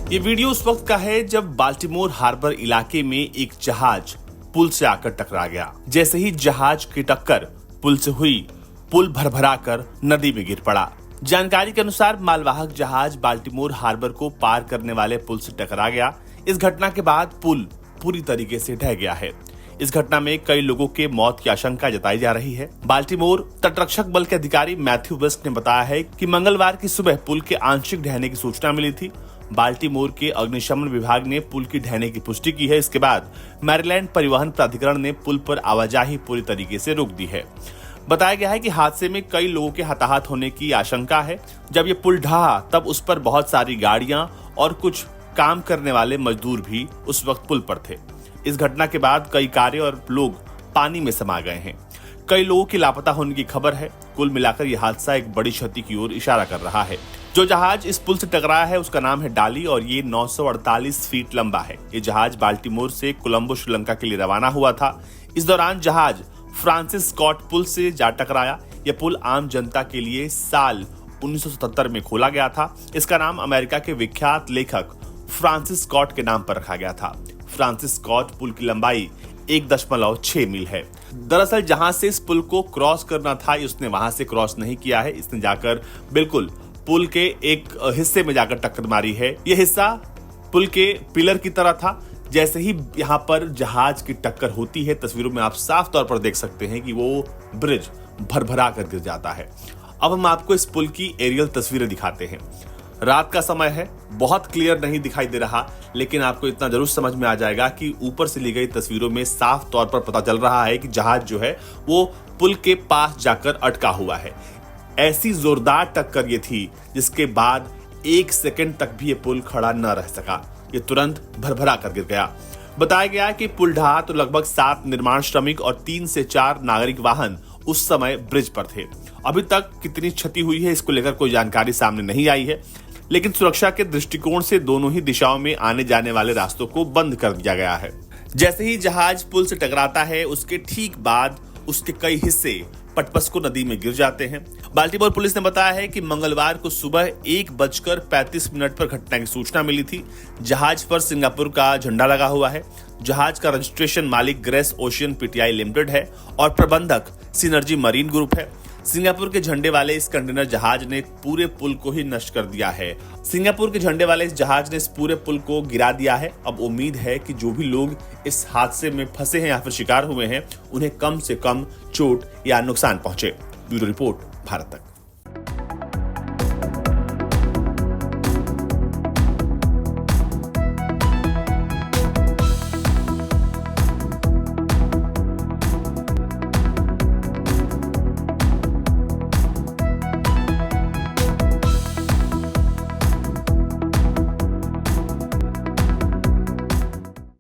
ये वीडियो उस वक्त का है जब बाल्टीमोर हार्बर इलाके में एक जहाज पुल से आकर टकरा गया। जैसे ही जहाज की टक्कर पुल से हुई, पुल भरभरा कर नदी में गिर पड़ा। जानकारी के अनुसार मालवाहक जहाज बाल्टीमोर हार्बर को पार करने वाले पुल से टकरा गया। इस घटना के बाद पुल पूरी तरीके से ढह गया है। इस घटना में कई लोगों के मौत की आशंका जताई जा रही है। बाल्टीमोर तटरक्षक बल के अधिकारी मैथ्यू वेस्ट ने बताया है कि मंगलवार की सुबह पुल के आंशिक ढहने की सूचना मिली थी। बाल्टीमोर के अग्निशमन विभाग ने पुल की ढहने की पुष्टि की है। इसके बाद मैरीलैंड परिवहन प्राधिकरण ने पुल पर आवाजाही पूरी तरीके से रोक दी है। बताया गया है कि हादसे में कई लोगों के हताहत होने की आशंका है। जब ये पुल ढहा तब उस पर बहुत सारी गाड़ियां और कुछ काम करने वाले मजदूर भी उस वक्त पुल पर थे। इस घटना के बाद कई कारें और लोग पानी में समा गए हैं। कई लोगों के लापता होने की खबर है। कुल मिलाकर यह हादसा एक बड़ी क्षति की ओर इशारा कर रहा है। जो जहाज इस पुल से टकराया है उसका नाम है डाली और ये 948 फीट लंबा है। ये जहाज बाल्टीमोर से कोलंबो श्रीलंका के लिए रवाना हुआ था। इस दौरान जहाज फ्रांसिस स्कॉट पुल से जा टकराया। यह पुल आम जनता के लिए साल 1977 में खोला गया था। इसका नाम अमेरिका के विख्यात लेखक फ्रांसिस स्कॉट के नाम पर रखा गया था। फ्रांसिस स्कॉट पुल की लंबाई 1.6 मील है। दरअसल जहां से इस पुल को क्रॉस करना था उसने वहां से क्रॉस नहीं किया है। इसने जाकर बिल्कुल पुल के एक हिस्से में जाकर टक्कर मारी है। यह हिस्सा पुल के पिलर की तरह था। जैसे ही यहाँ पर जहाज की टक्कर होती है, तस्वीरों में आप साफ तौर पर देख सकते हैं कि वो ब्रिज भरभरा कर गिर जाता है। अब हम आपको इस पुल की एरियल तस्वीरें दिखाते हैं। रात का समय है, बहुत क्लियर नहीं दिखाई दे रहा, लेकिन आपको इतना जरूर समझ में आ जाएगा कि ऊपर से ली गई तस्वीरों में साफ तौर पर पता चल रहा है कि जहाज जो है वो पुल के पास जाकर अटका हुआ है। ऐसी जोरदार टक्कर ये थी जिसके बाद 1 सेकंड तक भी ये पुल खड़ा न रह सका। ये तुरंत भरभरा कर गिर गया। बताया गया कि पुल ढहा तो लगभग 7 निर्माण श्रमिक और 3 से 4 नागरिक वाहन उस समय ब्रिज पर थे। अभी तक कितनी क्षति हुई है इसको लेकर कोई जानकारी सामने नहीं आई है, लेकिन सुरक्षा के दृष्टिकोण से दोनों ही दिशाओं में आने जाने वाले रास्तों को बंद कर दिया गया है। जैसे ही जहाज पुल से टकराता है उसके ठीक बाद उसके कई हिस्से पटपस्को नदी में गिर जाते हैं। बाल्टीमोर पुलिस ने बताया है कि मंगलवार को सुबह 1:35 पर घटना की सूचना मिली थी। जहाज पर सिंगापुर का झंडा लगा हुआ है। जहाज का रजिस्ट्रेशन मालिक ग्रेस ओशियन पीटीआई लिमिटेड है और प्रबंधक सिनर्जी मरीन ग्रुप है। सिंगापुर के झंडे वाले इस कंटेनर जहाज ने पूरे पुल को ही नष्ट कर दिया है। सिंगापुर के झंडे वाले इस जहाज ने इस पूरे पुल को गिरा दिया है। अब उम्मीद है कि जो भी लोग इस हादसे में फंसे हैं या फिर शिकार हुए हैं, उन्हें कम से कम चोट या नुकसान पहुंचे। ब्यूरो रिपोर्ट, भारत तक।